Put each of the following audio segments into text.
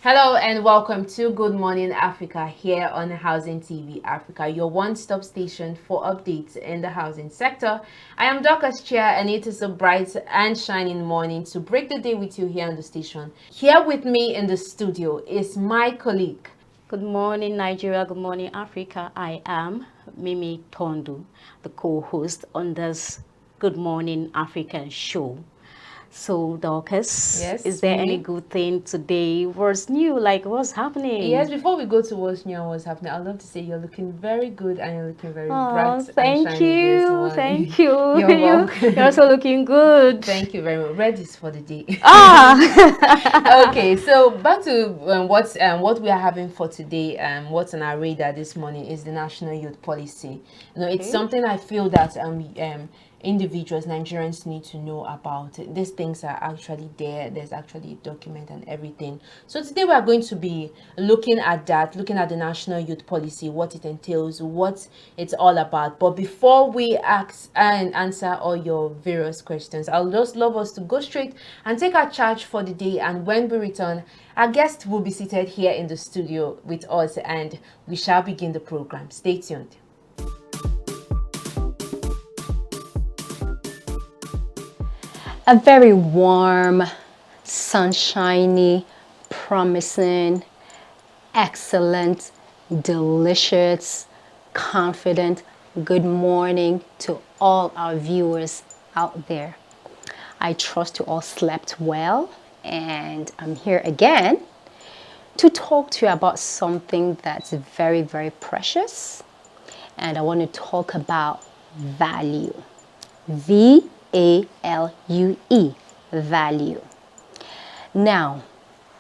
Hello and welcome to Good Morning Africa here on Housing TV Africa, your one-stop station for updates in the housing sector. I am Dorcas Chair and it is a bright and shining morning to break the day with you here on the station. Here with me in the studio is my colleague. Good morning, Nigeria. Good morning, Africa. I am Mimi Tondu, the co-host on this Good Morning African show. So, Dorcas, Yes, is there any Mimi? good thing today? What's new? Like, what's happening? Yes, before we go to what's new and what's happening, I'd love to say you're looking very good and you're looking very bright Oh, and thank shiny this you. morning. Thank you. You're welcome. You're also looking good. Thank you very much. Ready for the day. Ah! Okay, so back to what we are having for today. What's on our radar this morning is the National Youth Policy. It's Okay. something I feel that individuals, Nigerians need to know about. These things are actually there. There's actually a document and everything. So today we are going to be looking at that, looking at the National Youth Policy, what it entails, what it's all about. But before we ask and answer all your various questions, I'll just love us to go straight and take our charge for the day. And when we return, our guest will be seated here in the studio with us and we shall begin the program. Stay tuned. A very warm, sunshiny, promising, excellent, delicious, confident good morning to all our viewers out there. I trust you all slept well, and I'm here again to talk to you about something that's very, very precious. And I want to talk about value. VALUE, value. Now,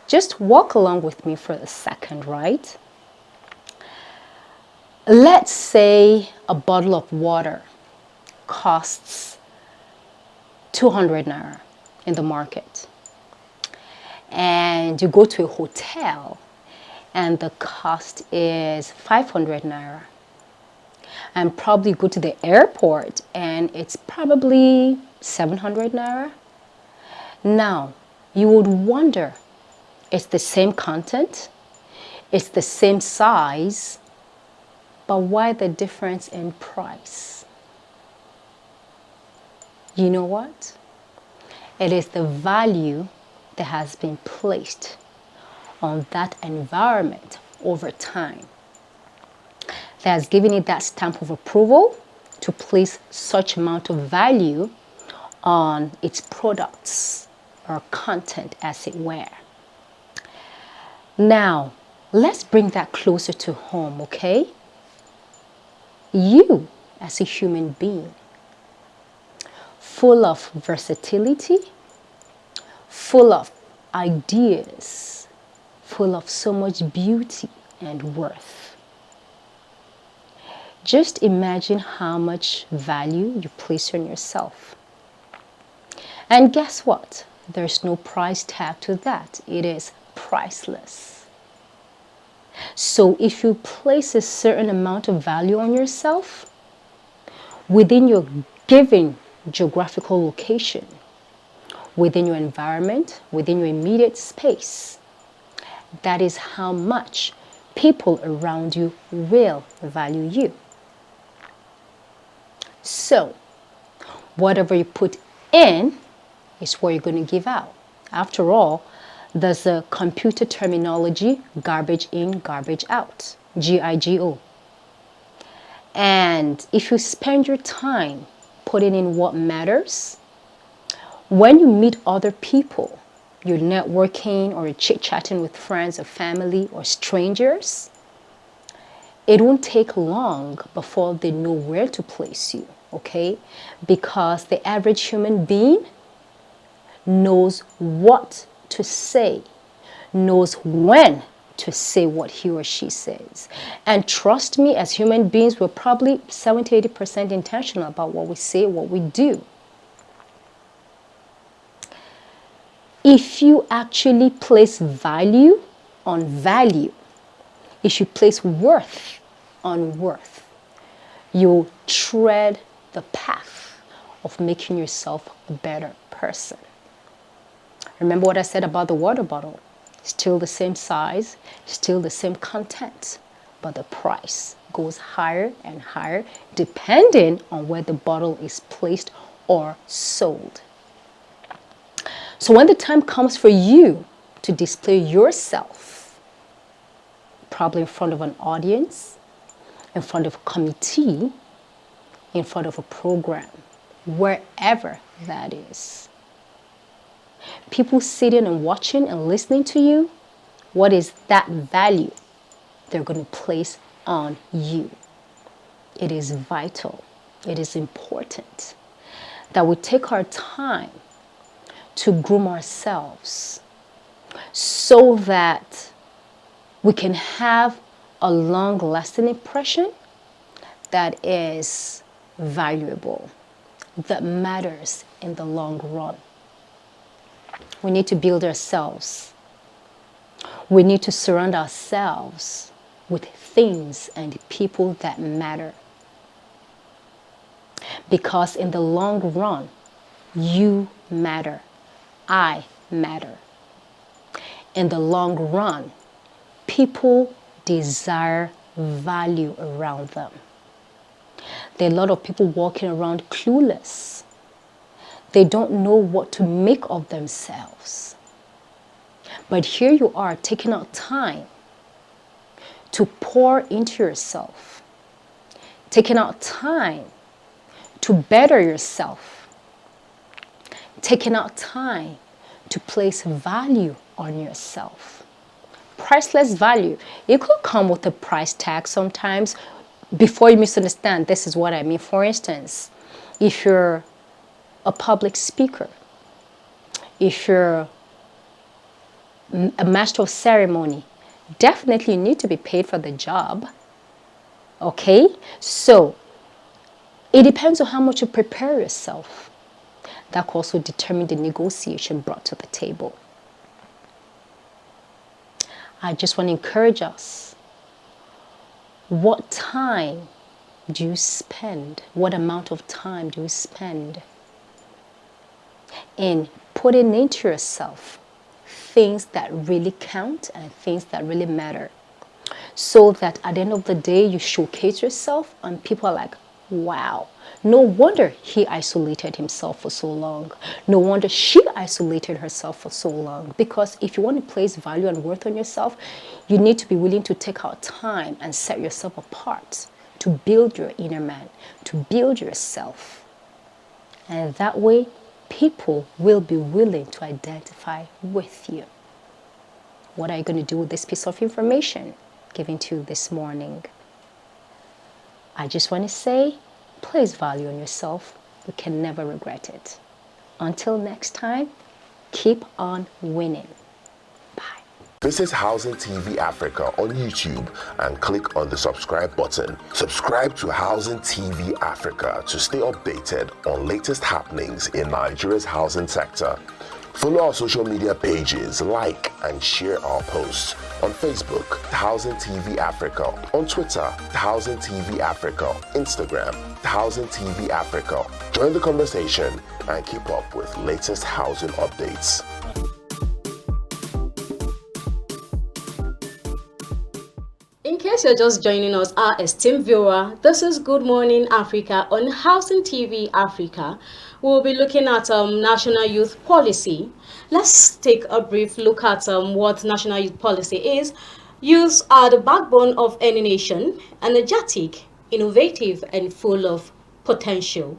just walk along with me for a second, right? Let's say a bottle of water costs 200 naira in the market. And you go to a hotel and the cost is 500 naira. And probably go to the airport and it's probably 700 naira. Now, you would wonder, it's the same content, it's the same size, but why the difference in price? You know what? It is the value that has been placed on that environment over time that has given it that stamp of approval to place such amount of value on its products or content, as it were. Now, let's bring that closer to home, okay? You, as a human being, full of versatility, full of ideas, full of so much beauty and worth. Just imagine how much value you place on yourself. And guess what? There's no price tag to that. It is priceless. So if you place a certain amount of value on yourself within your given geographical location, within your environment, within your immediate space, that is how much people around you will value you. So, whatever you put in is what you're going to give out. After all, there's a computer terminology, garbage in, garbage out, GIGO. And if you spend your time putting in what matters, when you meet other people, you're networking or you're chit-chatting with friends or family or strangers, it won't take long before they know where to place you, okay? Because the average human being knows what to say, knows when to say what he or she says. And trust me, as human beings, we're probably 70-80% intentional about what we say, what we do. If you actually place value on value, if you place worth on worth, you tread the path of making yourself a better person. Remember what I said about the water bottle? still the same size, still the same content, but the price goes higher and higher depending on where the bottle is placed or sold. So when the time comes for you to display yourself, probably in front of an audience, in front of a committee, in front of a program, wherever that is, people sitting and watching and listening to you, what is that value they're going to place on you? It is vital, it is important that we take our time to groom ourselves so that we can have a long-lasting impression that is valuable, that matters in the long run. We need to build ourselves. We need to surround ourselves with things and people that matter. Because in the long run, you matter. I matter. In the long run, people desire value around them. There are a lot of people walking around clueless. They don't know what to make of themselves. But here you are taking out time to pour into yourself, taking out time to better yourself, taking out time to place value on yourself. Priceless value. It could come with a price tag sometimes. Before you misunderstand, this is what I mean. For instance, if you're a public speaker, if you're a master of ceremony, definitely you need to be paid for the job. Okay? So, it depends on how much you prepare yourself. That could also determine the negotiation brought to the table. I just want to encourage us. What time do you spend? What amount of time do you spend in putting into yourself things that really count and things that really matter? So that at the end of the day, you showcase yourself and people are like, wow, no wonder he isolated himself for so long. No wonder she isolated herself for so long. Because if you want to place value and worth on yourself, you need to be willing to take out time and set yourself apart to build your inner man, to build yourself. And that way, people will be willing to identify with you. What are you going to do with this piece of information given to you this morning? I just want to say, place value on yourself. You can never regret it. Until next time, keep on winning. Bye. This is Housing TV Africa on YouTube and click on the subscribe button. Subscribe to Housing TV Africa to stay updated on latest happenings in Nigeria's housing sector. Follow our social media pages, like and share our posts. On Facebook, Housing TV Africa. On Twitter, Housing TV Africa. Instagram, Housing TV Africa. Join the conversation and keep up with latest housing updates. In case you're just joining us, our esteemed viewer, this is Good Morning Africa on Housing TV Africa. We'll be looking at National Youth Policy. Let's take a brief look at what National Youth Policy is. Youths are the backbone of any nation, energetic, innovative, and full of potential.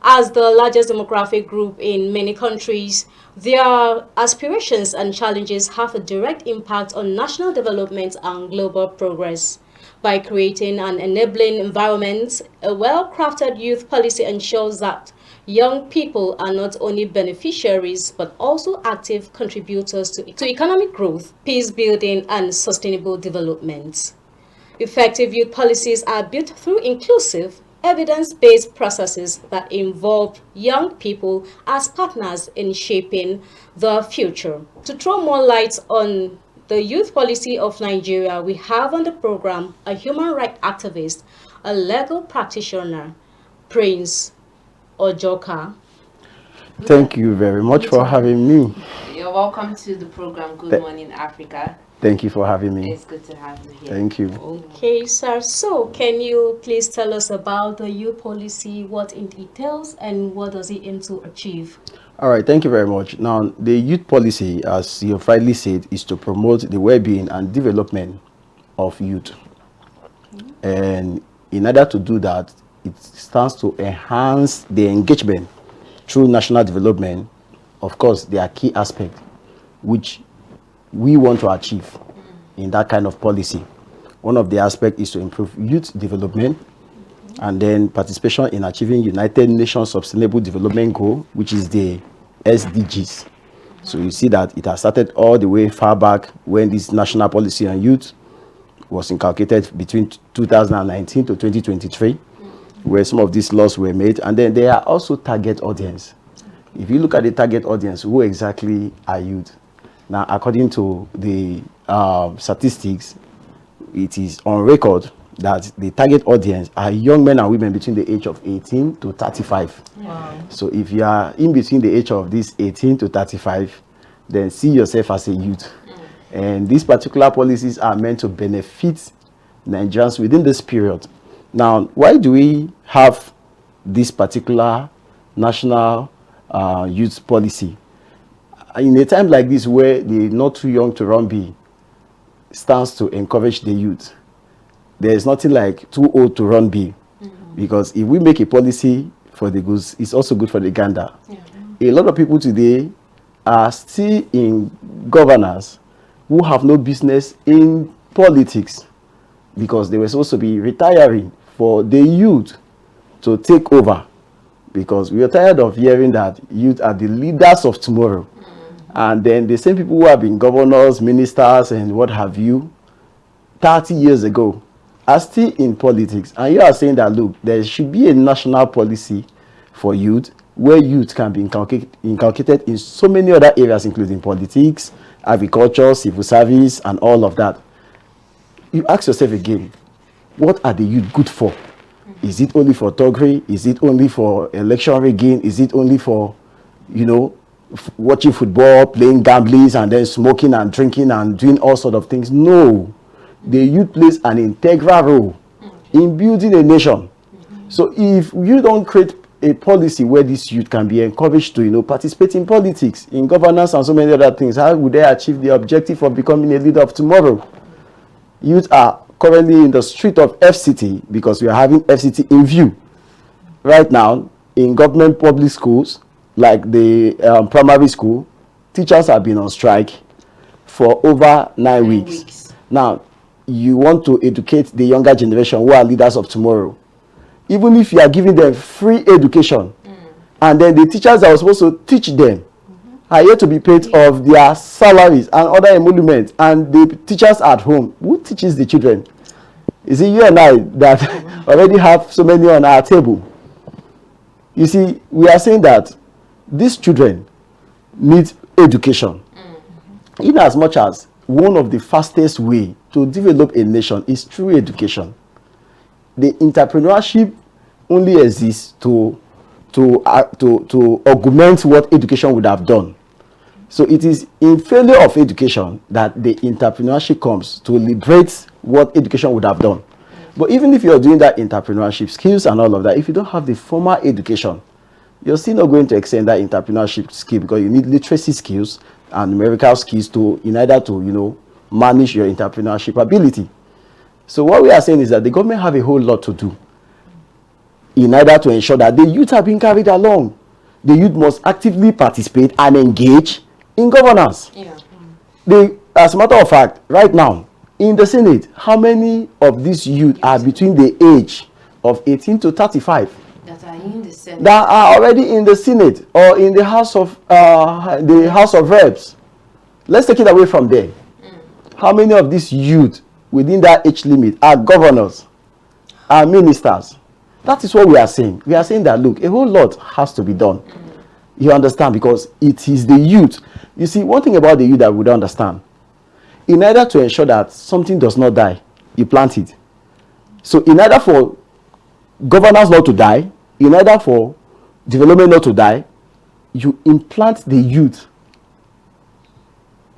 As the largest demographic group in many countries, their aspirations and challenges have a direct impact on national development and global progress. By creating an enabling environment, a well-crafted youth policy ensures that young people are not only beneficiaries but also active contributors to economic growth, peace building, and sustainable development. Effective youth policies are built through inclusive, evidence-based processes that involve young people as partners in shaping the future. To throw more light on the youth policy of Nigeria, we have on the program a human rights activist, a legal practitioner, Prince Ojako. Thank you very much for having me. You're welcome to the program Good Morning Africa. Thank you for having me. It's good to have you here. Thank you. Okay, sir. So, can you please tell us about the youth policy, what it entails, and what does it aim to achieve? All right, thank you very much. Now, the youth policy, as you have rightly said, is to promote the well-being and development of youth. And in order to do that, it stands to enhance the engagement through national development. Of course, there are key aspects which we want to achieve in that kind of policy. One of the aspects is to improve youth development and then participation in achieving United Nations Sustainable Development Goal, which is the SDGs. So you see that it has started all the way far back when this national policy on youth was inculcated between 2019 to 2023, where some of these laws were made. And then there are also target audience. If you look at the target audience, who exactly are youth? Now, according to the statistics, it is on record that the target audience are young men and women between the age of 18 to 35. Wow. So if you are in between the age of this 18 to 35, then see yourself as a youth. And these particular policies are meant to benefit Nigerians within this period. Now, why do we have this particular national youth policy? In a time like this where the not too young to run be stands to encourage the youth, there is nothing like too old to run be. Because if we make a policy for the goose, it's also good for the gander. A lot of people today are still in governance who have no business in politics because they were supposed to be retiring for the youth to take over, because we are tired of hearing that youth are the leaders of tomorrow. And then the same people who have been governors, ministers, and what have you 30 years ago are still in politics. And you are saying that, look, there should be a national policy for youth where youth can be inculcated in so many other areas, including politics, agriculture, civil service, and all of that. You ask yourself again, what are the youth good for? Is it only for thuggery? Is it only for election rigging? Is it only for, watching football, playing gamblings, and then smoking and drinking and doing all sorts of things? No. The youth plays an integral role in building a nation. So if you don't create a policy where this youth can be encouraged to, participate in politics, in governance, and so many other things, how would they achieve the objective of becoming a leader of tomorrow? Youth are currently in the street of FCT because we are having FCT in view. Right now, in government public schools, like the primary school, teachers have been on strike for over 9 weeks. Now, you want to educate the younger generation who are leaders of tomorrow. Even if you are giving them free education, and then the teachers that are supposed to teach them are yet to be paid of their salaries and other emoluments, and the teachers at home, who teaches the children? Is it you and I that already have so many on our table? You see, we are saying that these children need education. In as much as one of the fastest way to develop a nation is through education. The entrepreneurship only exists to augment what education would have done. So it is in failure of education that the entrepreneurship comes to liberate what education would have done. But even if you're doing that entrepreneurship skills and all of that, if you don't have the formal education, you're still not going to extend that entrepreneurship skill, because you need literacy skills and numerical skills in order to, manage your entrepreneurship ability. So what we are saying is that the government have a whole lot to do in order to ensure that the youth are being carried along. The youth must actively participate and engage in governance. As a matter of fact, right now, in the Senate, how many of these youth are between the age of 18 to 35? That are in the Senate. That are already in the Senate or in the House of Reps. Let's take it away from there. How many of these youth within that age limit are governors, are ministers? That is what we are saying. We are saying that, look, a whole lot has to be done. You understand? Because it is the youth. You see, one thing about the youth that we don't understand, in order to ensure that something does not die, you plant it. So in order for governance not to die, in order for development not to die, you implant the youth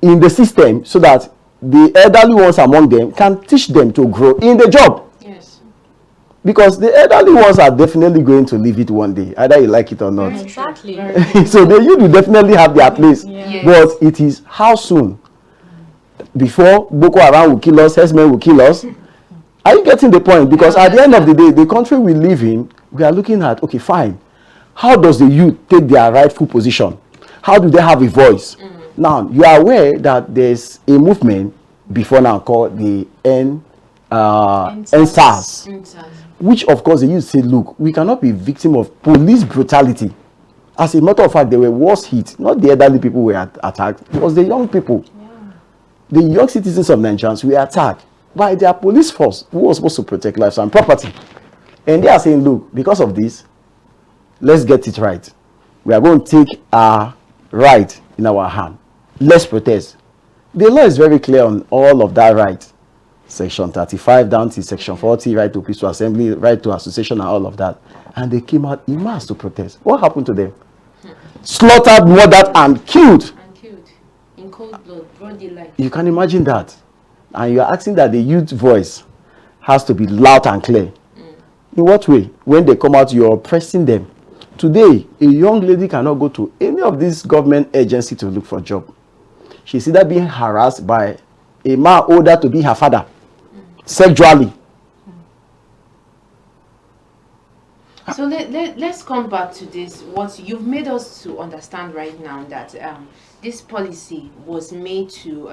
in the system so that the elderly ones among them can teach them to grow in the job. Yes. Because the elderly ones are definitely going to leave it one day, either you like it or not. Exactly. So the youth will definitely have their place. Yes. But it is how soon before Boko Haram will kill us, herdsmen will kill us. Are you getting the point? Because at the end of the day, the country we live in, we are looking at, okay, fine. How does the youth take their rightful position? How do they have a voice? Now, you are aware that there's a movement before now called the NSAS, which of course the youth say, look, we cannot be victim of police brutality. As a matter of fact, they were worse hit. Not the elderly people were attacked. It was the young people. The young citizens of Nigerians were attacked by their police force who was supposed to protect lives and property. And they are saying, look, because of this, let's get it right. We are going to take our right in our hand. Let's protest. The law is very clear on all of that right. Section 35 down to Section 40, right to peaceful assembly, right to association and all of that. And they came out en masse to protest. What happened to them? Slaughtered, murdered, and killed. In cold blood, broad daylight. You can imagine that. And you are asking that the youth voice has to be loud and clear. In what way? When they come out, you're oppressing them. Today, a young lady cannot go to any of these government agencies to look for a job. She's either being harassed by a man older to be her father, sexually. So let's come back to this. What you've made us to understand right now, that this policy was made to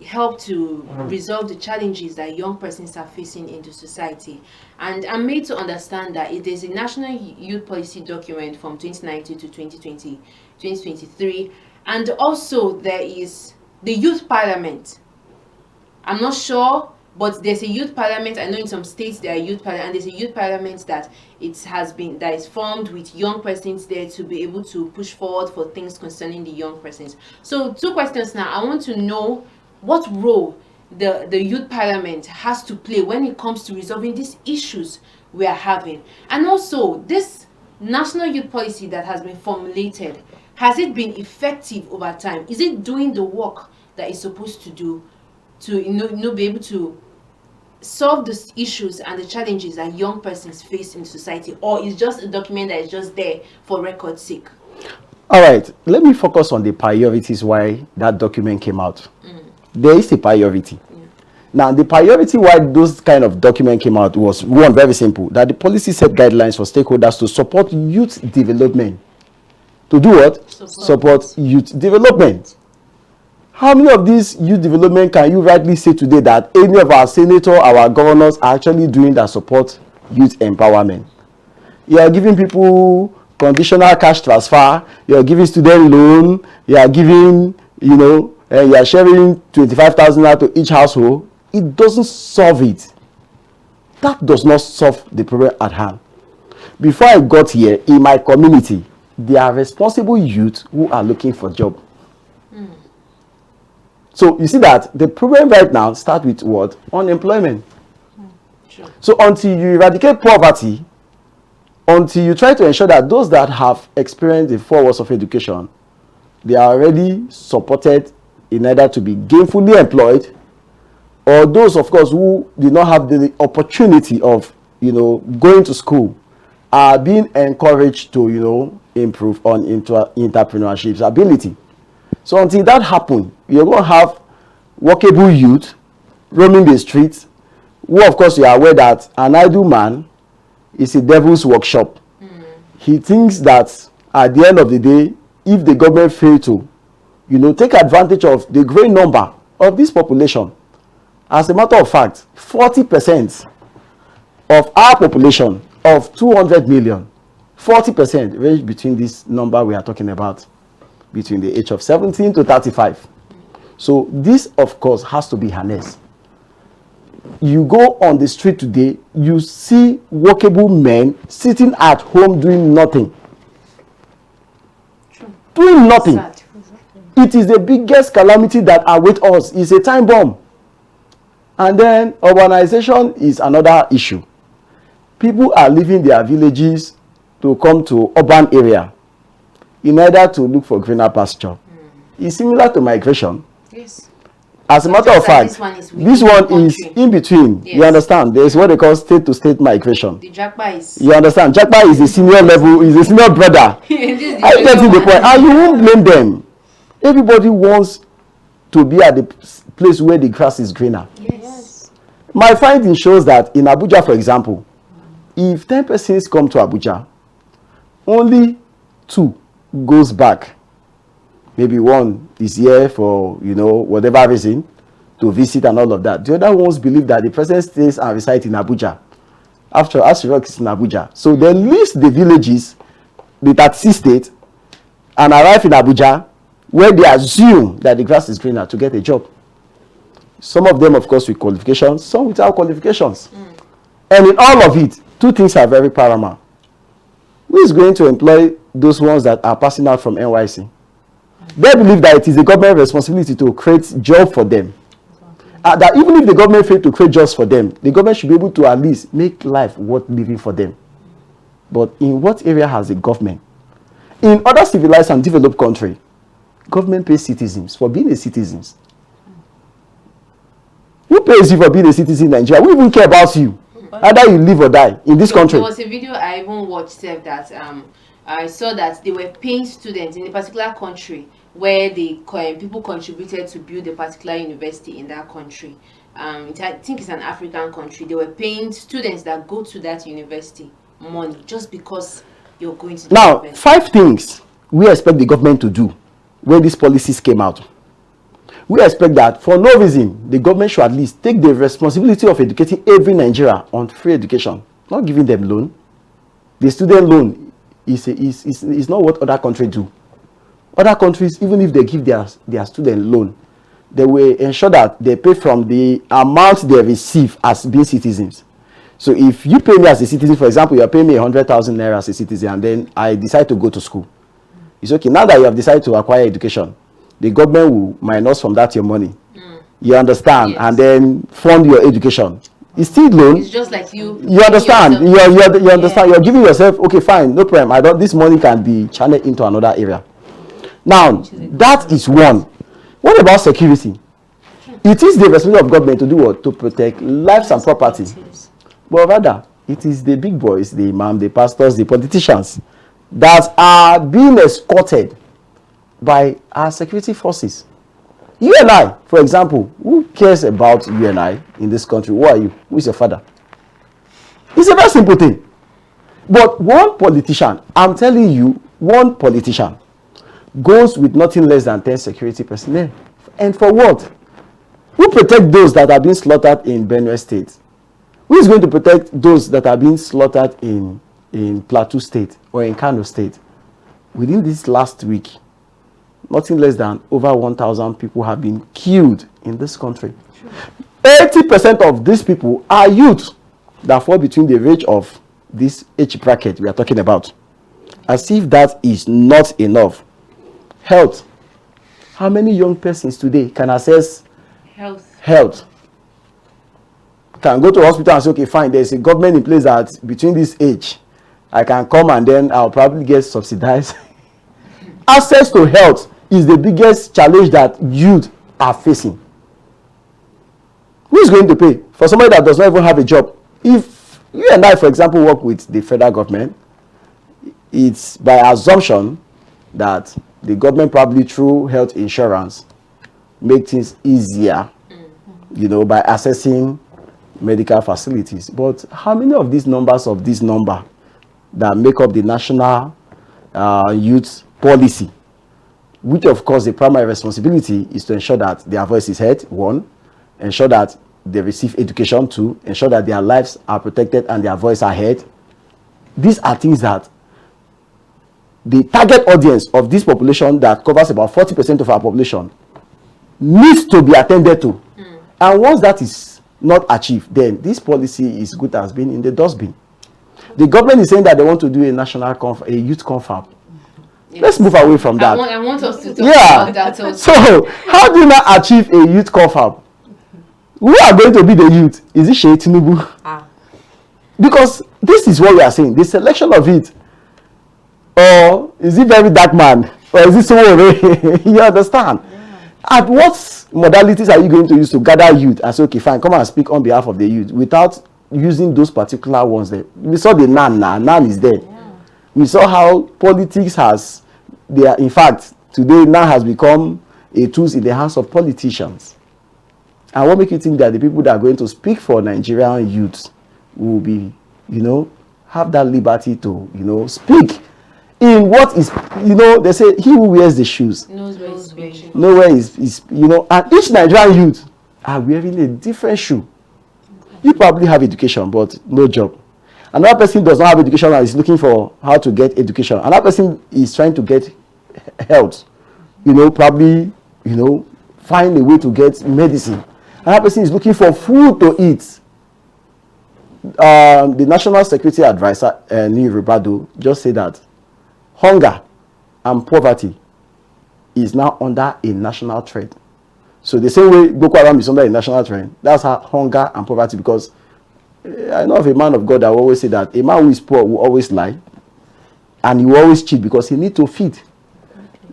help to resolve the challenges that young persons are facing in the society. And I'm made to understand that it is a national youth policy document from 2019 to 2023. And also there is the youth parliament. I'm not sure, but there's a youth parliament. I know in some states there are youth parliament, and there's a youth parliament that that is formed with young persons there to be able to push forward for things concerning the young persons. So 2 questions now. I want to know what role the youth parliament has to play when it comes to resolving these issues we are having. And also, this national youth policy that has been formulated, has it been effective over time? Is it doing the work that it's supposed to do to be able to solve the issues and the challenges that young persons face in society? Or is just a document that is just there for record's sake? All right, let me focus on the priorities why that document came out. There is a priority. Now, the priority why those kind of document came out was, one, very simple, that the policy set guidelines for stakeholders to support youth development. To do what? Support youth development. How many of these youth development can you rightly say today that any of our senators, our governors are actually doing that support youth empowerment? You are giving people conditional cash transfer, you are giving student loan, you are giving, you are sharing 25,000 out to each household. It doesn't solve it. That does not solve the problem at hand. Before I got here, in my community, there are responsible youth who are looking for job. So you see that the problem right now starts with what? Unemployment. Sure. So until you eradicate poverty, until you try to ensure that those that have experienced the 4 years of education, they are already supported in order to be gainfully employed, or those, of course, who did not have the opportunity of, going to school, are being encouraged to, improve on entrepreneurship's ability. So until that happens, you're going to have workable youth roaming the streets, who, of course, you are aware that an idle man is a devil's workshop. He thinks that at the end of the day, if the government fail to, take advantage of the great number of this population. As a matter of fact, 40% of our population of 200 million, 40% range between this number we are talking about, between the age of 17 to 35. So this, of course, has to be harnessed. You go on the street today, you see workable men sitting at home doing nothing. Doing nothing. It is the biggest calamity that awaits us. It's a time bomb. And then urbanization is another issue. People are leaving their villages to come to urban area. in order to look for greener pasture. It's similar to migration. Yes. As a matter of fact, this one is in between. Yes. You understand? There's what they call state-to-state migration. The Japa is. You understand? Japa is a senior level, is a senior brother. I get to the point. And you won't blame them. Everybody wants to be at the place where the grass is greener. Yes. My finding shows that in Abuja, for example, if 10 persons come to Abuja, only 2 goes back. Maybe 1 is here for, whatever reason, to visit and all of that. The other ones believe that the president stays and resides in Abuja. After Asirok is in Abuja. So they leave the villages, the 36 states, and arrive in Abuja, where they assume that the grass is greener to get a job. Some of them, of course, with qualifications, some without qualifications. And in all of it, 2 things are very paramount. Who is going to employ those ones that are passing out from NYC? They believe that it is the government's responsibility to create jobs for them. That even if the government fails to create jobs for them, the government should be able to at least make life worth living for them. But in what area has the government? In other civilized and developed countries, government pays citizens for being a citizen. Who pays you for being a citizen in Nigeria? We even care about you. Either you live or die in this country. There was a video I even watched that I saw that they were paying students in a particular country where the people contributed to build a particular university in that country. I think it's an African country. They were paying students that go to that university money just because you're going to the now university. 5 things we expect the government to do when these policies came out. We expect that for no reason the government should at least take the responsibility of educating every Nigerian on free education, not giving them loan. The student loan is not what other countries do. Other countries, even if they give their student loan, they will ensure that they pay from the amount they receive as being citizens. So if you pay me as a citizen, for example, you are paying me 100,000 naira as a citizen, and then I decide to go to school. It's okay. Now that you have decided to acquire education, the government will minus from that your money. You understand? Yes. And then fund your education. It's still loan. It's just like you understand? You understand? Yeah. You're giving yourself, okay, fine, no problem. This money can be channeled into another area. Now, that is one. What about security? It is the responsibility of government to do what? To protect lives and property. But rather, it is the big boys, the imam, the pastors, the politicians that are being escorted by our security forces. You and I, for example, who cares about you and I in this country? Who are you? Who is your father? It's a very simple thing. But one politician, I'm telling you, one politician goes with nothing less than 10 security personnel. And for what? Who protect those that are being slaughtered in Benue State? Who is going to protect those that are being slaughtered in Plateau State or in Kano State? Within this last week, nothing less than over 1,000 people have been killed in this country. 80% of these people are youth that fall between the range of this age bracket we are talking about. As if that is not enough. Health. How many young persons today can access health? Can go to a hospital and say, okay, fine, there's a government in place that between this age, I can come and then I'll probably get subsidized. Access to health is the biggest challenge that youth are facing. Who is going to pay for somebody that does not even have a job? If you and I, for example, work with the federal government, it's by assumption that the government probably through health insurance make things easier, by accessing medical facilities. But how many of these numbers of this number that make up the national youth policy, which of course the primary responsibility is to ensure that their voice is heard, 1, ensure that they receive education, 2, ensure that their lives are protected and their voice are heard. These are things that the target audience of this population that covers about 40% of our population needs to be attended to. And once that is not achieved, then this policy is good as being in the dustbin. The government is saying that they want to do a national a youth confab. Yes. Let's move away from that. I want us to talk about that also. So, how do you not achieve a youth confab? Who are going to be the youth? Is it Sheikh Tinubu? Because this is what we are saying. The selection of it or is it very dark man, or is it someone? You understand? At what modalities are you going to use to gather youth and say, okay, fine, come and speak on behalf of the youth without using those particular ones there? We saw the NAN now. NAN is dead. We saw how politics has, they are, in fact, today NAN has become a tool in the hands of politicians. And what makes you think that the people that are going to speak for Nigerian youth will be, have that liberty to, speak in what is, they say, he who wears the shoes Knows where he's going. nowhere is, and each Nigerian youth are wearing a different shoe. You probably have education, but no job. Another person does not have education and is looking for how to get education. Another person is trying to get health, probably, find a way to get medicine. Another person is looking for food to eat. The National Security Advisor, Ni Ribado, just said that hunger and poverty is now under a national threat. So the same way Boko Haram is under a national threat, that's how hunger and poverty, because I know of a man of God that will always say that a man who is poor will always lie and he will always cheat because he needs to feed.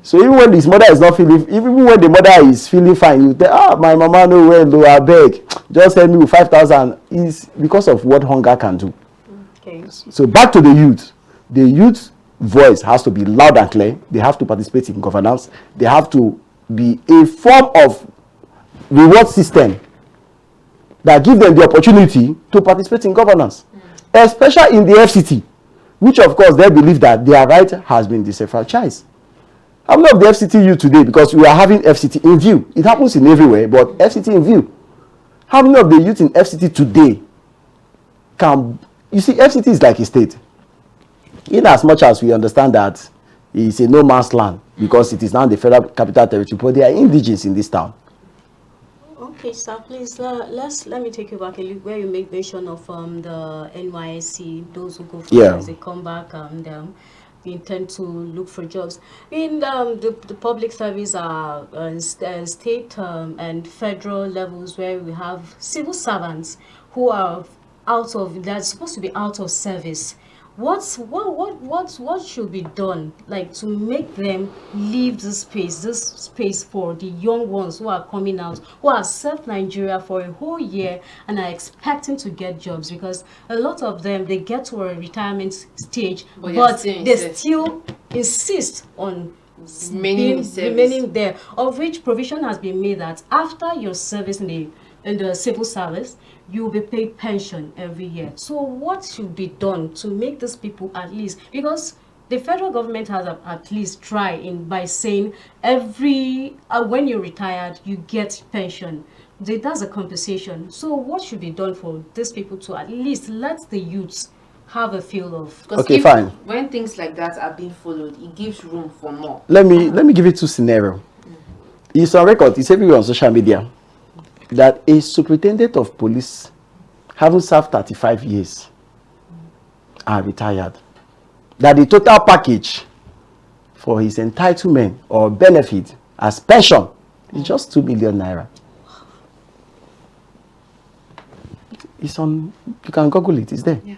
So even when his mother is not feeling, even when the mother is feeling fine, you tell, my mama no well, I beg, just help me with 5,000. Is because of what hunger can do. Okay. So back to the youth. The youth voice has to be loud and clear. They have to participate in governance. They have to be a form of reward system that give them the opportunity to participate in governance, especially in the FCT, which of course they believe that their right has been disenfranchised. How many of the FCT youth today, because we are having FCT in view, it happens in everywhere, but FCT in view, how many of the youth in FCT today can, you see, FCT is like a state, in as much as we understand that it's a no man's land because it is now the federal capital territory, but they are indigenous in this town. Okay, sir, please let me take you back a little where you make mention of the NYSC, those who go for jobs, they come back and they intend to look for jobs. In the public service are state and federal levels where we have civil servants who are they're supposed to be out of service. What should be done, like, to make them leave this space for the young ones who are coming out, who have served Nigeria for a whole year and are expecting to get jobs? Because a lot of them, they get to a retirement stage, but they still insist on remaining there, of which provision has been made that after your service in the civil service, you will be paid pension every year. So what should be done to make these people, at least, because the federal government has at least tried by saying every when you're retired you get pension, that's a compensation. So what should be done for these people to at least let the youths have a feel of? Okay, fine. When things like that are being followed, it gives room for more. Let me give you two scenarios. It's on record, it's everywhere on social media, that a superintendent of police, having served 35 years and retired, that the total package for his entitlement or benefit as pension is just 2 million naira. It's on, you can Google it, it's there. Yeah.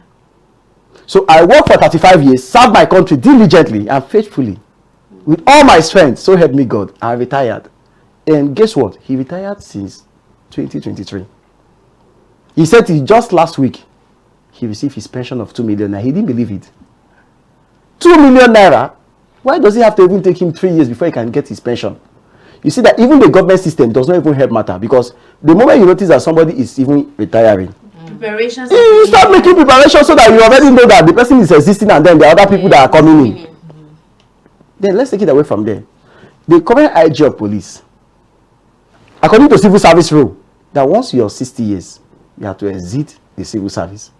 So I worked for 35 years, served my country diligently and faithfully with all my strength, so help me God, and retired. And guess what? He retired since 2023. He said just last week he received his pension of 2 million naira. He didn't believe it. 2 million naira? Why does it have to even take him 3 years before he can get his pension? You see that even the government system does not even help matter, because the moment you notice that somebody is even retiring, preparations, you start making preparations so that you already know that the person is existing and then the other people that are coming in. Then let's take it away from there. The current IG of police, according to civil service rule, that once you're 60 years, you have to exit the civil service.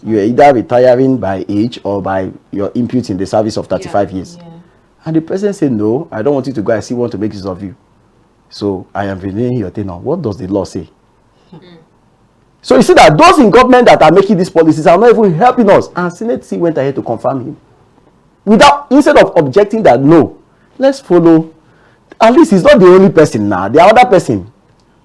You are either retiring by age or by your input in the service of 35 years. Yeah. And the president said, no, I don't want you to go. I still want to make use of you. So I am renewing your tenure. What does the law say? So you see that those in government that are making these policies are not even helping us. And Senate went ahead to confirm him. Instead of objecting that, no, let's follow. At least he's not the only person now. The other person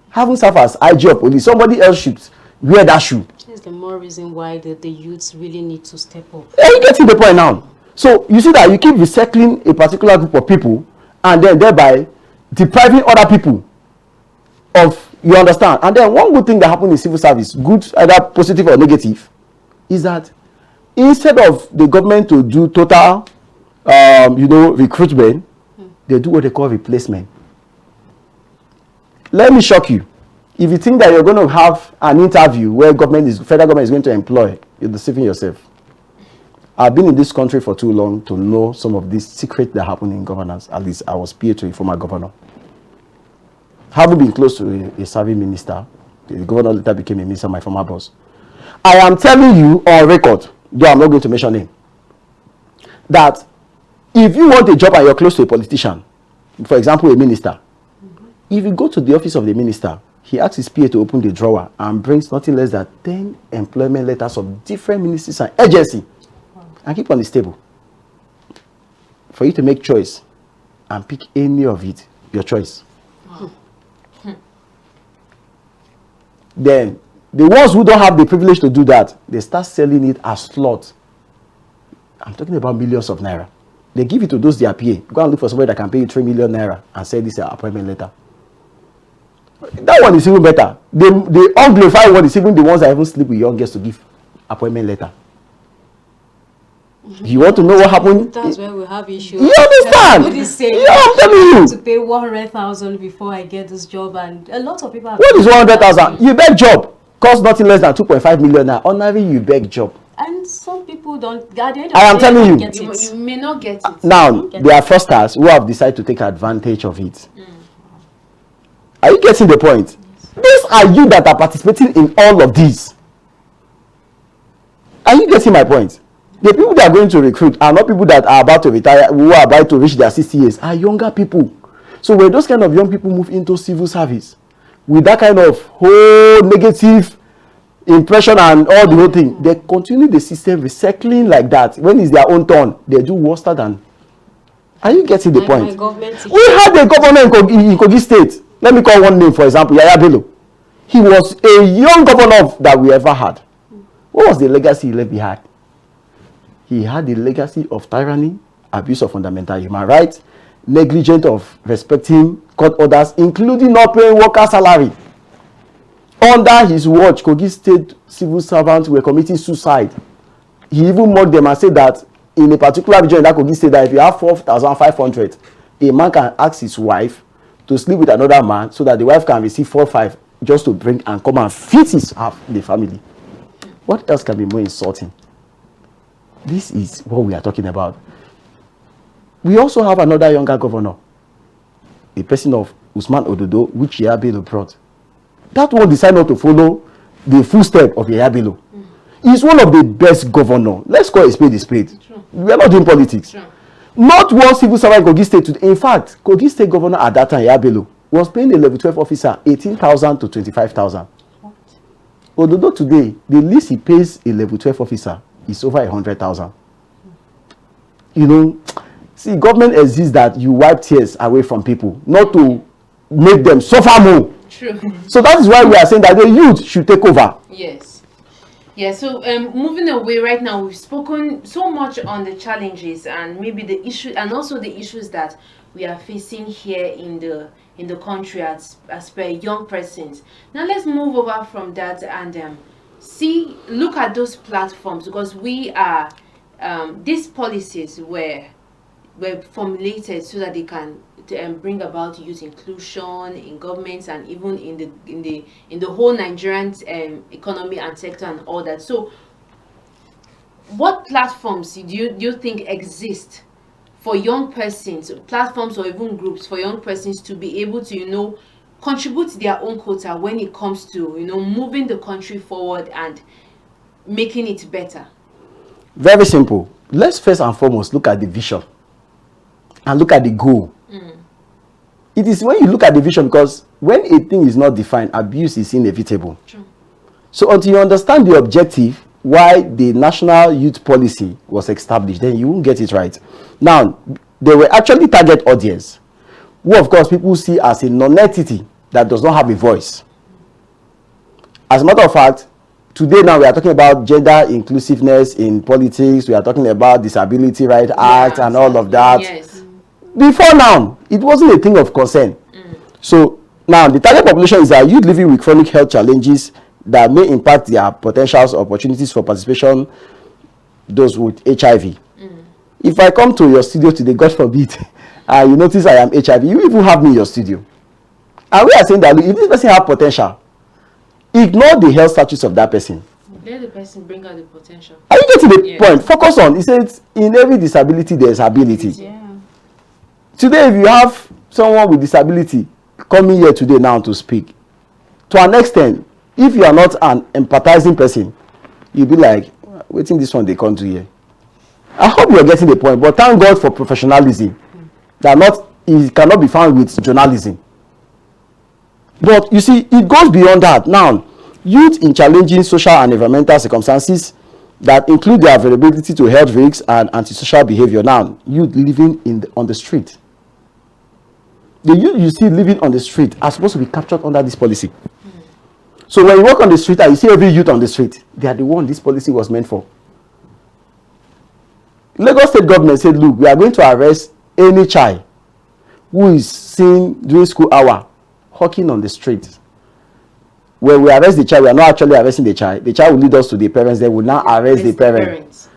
haven't served as IG of police. Somebody else should wear that shoe. That's the more reason why the youths really need to step up. Are you getting the point now? So you see that you keep recycling a particular group of people and then thereby depriving other people of, you understand. And then one good thing that happened in civil service, good, either positive or negative, is that instead of the government to do total recruitment, they do what they call replacement. Let me shock you. If you think that you're going to have an interview where federal government is going to employ, you're deceiving yourself. I've been in this country for too long to know some of these secrets that happen in governance. At least I was PA to a former governor. Having been close to a serving minister, the governor later became a minister, my former boss. I am telling you on record, though I'm not going to mention name, that if you want a job and you're close to a politician, for example, a minister, if you go to the office of the minister, he asks his PA to open the drawer and brings nothing less than 10 employment letters of different ministries and agencies and keep on his table for you to make choice and pick any of it, your choice. Then the ones who don't have the privilege to do that, they start selling it as slot. I'm talking about millions of naira. They give it to those their PA. Go and look for somebody that can pay you 3 million naira and say this is an appointment letter. That one is even better. The unglorified one is even the ones that even sleep with young girls to give appointment letter. You want to know what happened? That's where we have issues. You understand? Yeah, I'm telling you. To pay 100,000 before I get this job, and a lot of people have. What is 100,000? You beg job. Cost nothing less than 2.5 million now. Ordinary, you beg job. And some people don't. I am telling you. You may not get it. Now, there are fraudsters who have decided to take advantage of it. Are you getting the point? These are you that are participating in all of these. Are you getting my point? The people that are going to recruit are not people that are about to retire, who are about to reach their 60 years, are younger people. So when those kind of young people move into civil service, with that kind of whole negative impression and all the whole thing, they continue the system recycling like that. When it's their own turn, they do worse than. Are you getting the point? We had a governor in Kogi State. Let me call one name, for example, Yaya Bello. He was a young governor that we ever had. What was the legacy he left behind? He had the legacy of tyranny, abuse of fundamental human rights, negligence of respecting court orders, including not paying worker salary. Under his watch, Kogi State civil servants were committing suicide. He even mocked them and said that in a particular region in that Kogi State, that if you have 4,500, a man can ask his wife to sleep with another man so that the wife can receive 4,500 just to bring and come and feed his half the family. What else can be more insulting? This is what we are talking about. We also have another younger governor, the person of Usman Ododo, which Yaya Bello brought. That one decided not to follow the footstep of Yaya Bello. He's one of the best governors. Let's call a spade a spade. We are not doing politics. Not one civil servant in Kogi State. In fact, Kogi State governor at that time, Yaya Bello, was paying a level 12 officer 18,000 to 25,000. Ododo today, the least he pays a level 12 officer is over 100,000. You know, see, government exists that you wipe tears away from people, not to make them suffer more. True. So that is why we are saying that the youth should take over. Yes. Yeah, so moving away right now, we've spoken so much on the challenges and maybe the issue, and also the issues that we are facing here in the country as per young persons. Now let's move over from that and look at those platforms, because we are these policies were formulated so that they can bring about youth inclusion in governments and even in the whole Nigerian economy and sector and all that. So what platforms do you think exist for young persons, platforms or even groups for young persons to be able to contribute their own quota when it comes to moving the country forward and making it better? Very simple. Let's first and foremost look at the vision and look at the goal. It is when you look at the vision, because when a thing is not defined, abuse is inevitable. True. So until you understand the objective why the national youth policy was established, then you won't get it right. Now, they were actually target audience, who of course people see as a non-entity that does not have a voice. As a matter of fact, Today now we are talking about gender inclusiveness in politics. We are talking about Disability Rights Act and all of that. Yes. Before now, it wasn't a thing of concern. So now the target population is our youth living with chronic health challenges that may impact their potentials or opportunities for participation, those with HIV. If I come to your studio today, God forbid, and you notice I am HIV, you even have me in your studio. And we are saying that if this person has potential, ignore the health status of that person. Let the person bring out the potential. Are you getting the point? Focus on, he says, in every disability there is ability. Yeah. Today, if you have someone with disability coming here today now to speak, to an extent, if you are not an empathizing person, you'll be like, waiting this one they come to here. I hope you're getting the point, but thank God for professionalism. It cannot be found with journalism. But you see, it goes beyond that. Now, youth in challenging social and environmental circumstances that include their availability to health risks and antisocial behavior. Now, youth living on the street. The youth you see living on the street are supposed to be captured under this policy. So when you walk on the street and you see every youth on the street, they are the one this policy was meant for. Lagos State government said, look, we are going to arrest any child who is seen during school hour hawking on the street. When we arrest the child, we are not actually arresting the child. The child will lead us to the parents, then we will now arrest the parents.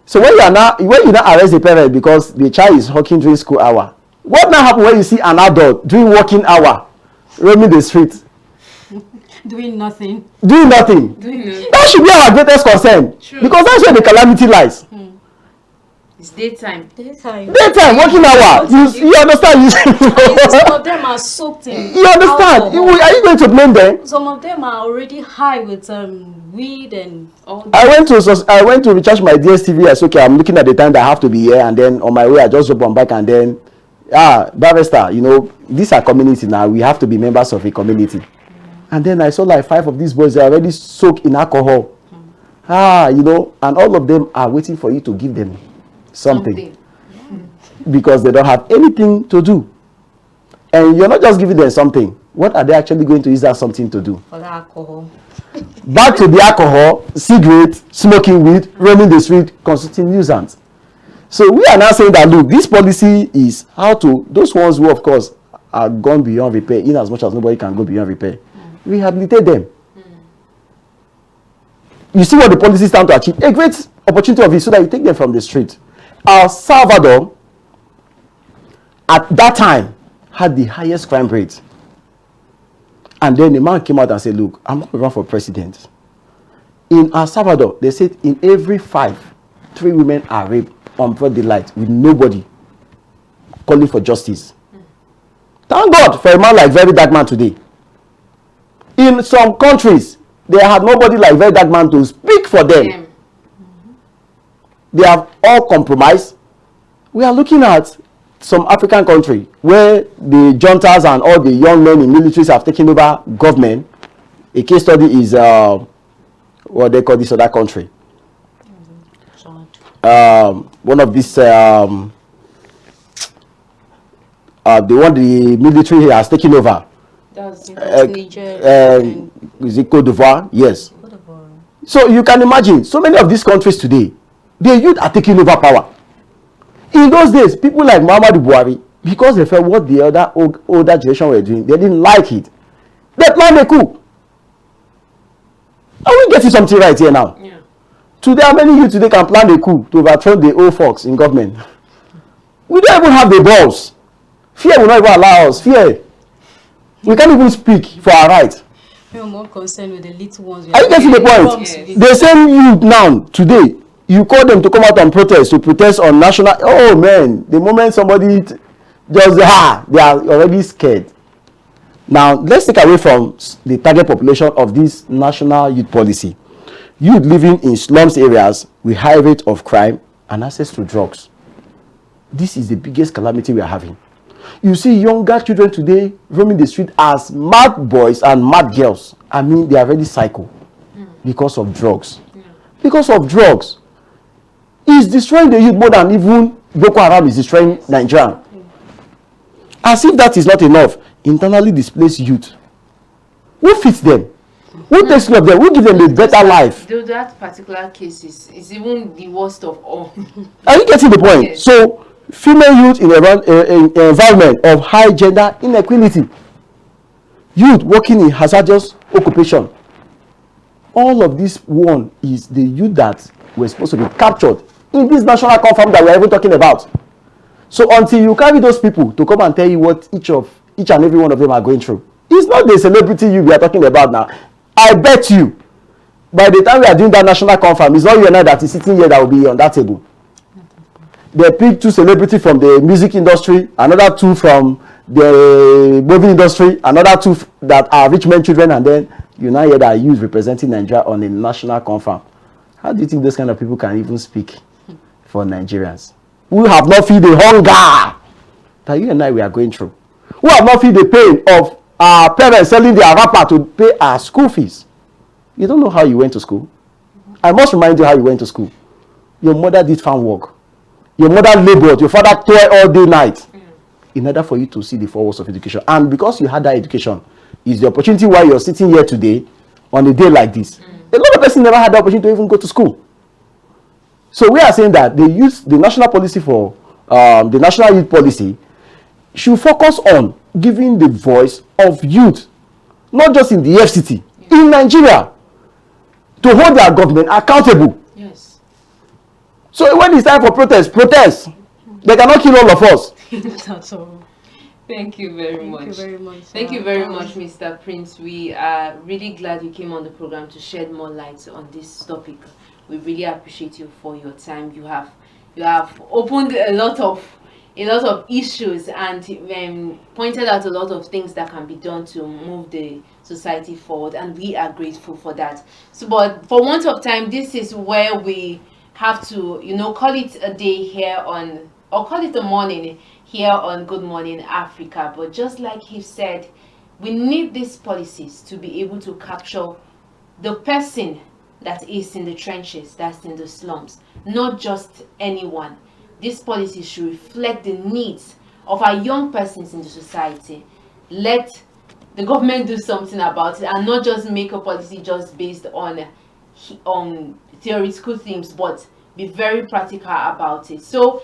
So when you now arrest the parent because the child is hawking during school hour, what now happen when you see an adult during working hour roaming the street? Doing nothing. That should be our greatest concern. True. Because that's where the calamity lies. It's daytime. Daytime, working hour. You understand? Some of them are soaked in You understand? alcohol. Are you going to blame them? Some of them are already high with weed and all that. I went to recharge my DSTV. I said, okay, I'm looking at the time that I have to be here, and then on my way I just jump on back, and then barrister, these are community now. We have to be members of a community. And then I saw like 5 of these boys, they are already soaked in alcohol. And all of them are waiting for you to give them something. Because they don't have anything to do. And you're not just giving them something. What are they actually going to use that something to do? For the alcohol. Back to the alcohol, cigarette, smoking weed, roaming the street, constituting nuisance. So we are now saying that, look, this policy is how to, those ones who, of course, are gone beyond repair, in as much as nobody can go beyond repair, rehabilitate them. You see what the policy stand to achieve? A great opportunity of it so that you take them from the street. El Salvador, at that time, had the highest crime rate. And then the man came out and said, look, I'm not going to run for president. In El Salvador, they said in every 5, 3 women are raped on broad daylight with nobody calling for justice. Thank God for a man like Very Dark Man today. In some countries, they had nobody like Very Dark Man to speak for them. They have all compromised. We are looking at some African country where the juntas and all the young men in militaries have taken over government. A case study is what they call this other country. One of these the one the military has taken over. That's Niger. Is it Côte d'Ivoire? Yes. So you can imagine, so many of these countries today, the youth are taking over power. In those days, people like Muhammadu Buhari, because they felt what the other older generation were doing, they didn't like it. They planned a coup. Are we getting something right here now? Yeah. Today, how many youth today can plan a coup to overthrow the old folks in government? We don't even have the balls. Fear will not even allow us. Fear. We can't even speak for our rights. We are more concerned with the little ones. Are you getting the point? Yes. They send you now, today, you call them to come out and protest on national. Oh man, the moment somebody just, they are already scared. Now, let's take away from the target population of this national youth policy. Youth living in slums areas with high rate of crime and access to drugs. This is the biggest calamity we are having. You see younger children today roaming the street as mad boys and mad girls. I mean, they are already psycho because of drugs. Because of drugs. It's destroying the youth more than even Boko Haram is destroying Nigeria. As if that is not enough, internally displaced youth. Who fits them? Who takes care of them? Who give them a better life? Though that particular case is even the worst of all. Are you getting the point? Yes. So, female youth in an environment of high gender inequality, youth working in hazardous occupation, all of this one is the youth that were supposed to be captured in this national confirm that we are even talking about. So until you carry those people to come and tell you what each and every one of them are going through, it's not the celebrity you we are talking about now. I bet you, by the time we are doing that national confirm, it's not you and I that is sitting here that will be on that table. They pick 2 celebrities from the music industry, another 2 from the movie industry, another 2 that are rich men children, and then you now hear that youth representing Nigeria on a national confirm. How do you think those kind of people can even speak for Nigerians who have not feel the hunger that you and I we are going through, who have not feel the pain of our parents selling their wrapper to pay our school fees? You don't know how you went to school. I must remind you how you went to school. Your mother did farm work. Your mother labored. Your father toiled all day night in order for you to see the 4 walls of education. And because you had that education, is the opportunity why you're sitting here today on a day like this. A lot of people never had the opportunity to even go to school. So we are saying that the national policy for the national youth policy should focus on giving the voice of youth, not just in the FCT, in Nigeria, to hold their government accountable. Yes. So when it's time for protest. They cannot kill all of us. That's all. Thank you very much. Thank you very much. Thank you very much, Mr. Prince. We are really glad you came on the program to shed more light on this topic. We really appreciate you for your time. You have opened a lot of issues and pointed out a lot of things that can be done to move the society forward, and we are grateful for that. So, but for want of time, this is where we have to, call it a day here on, or call it a morning here on Good Morning Africa. But just like he said, we need these policies to be able to capture the person that is in the trenches, that's in the slums, not just anyone. These policies should reflect the needs of our young persons in the society. Let the government do something about it and not just make a policy just based on theoretical themes, but be very practical about it. So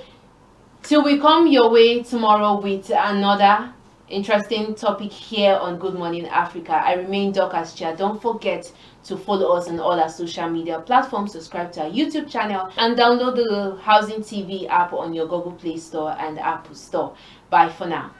till we come your way tomorrow with another interesting topic here on Good Morning Africa, I remain Dorcas Chia. Don't forget to follow us on all our social media platforms, subscribe to our YouTube channel, and download the Housing TV app on your Google Play Store and Apple Store. Bye for now.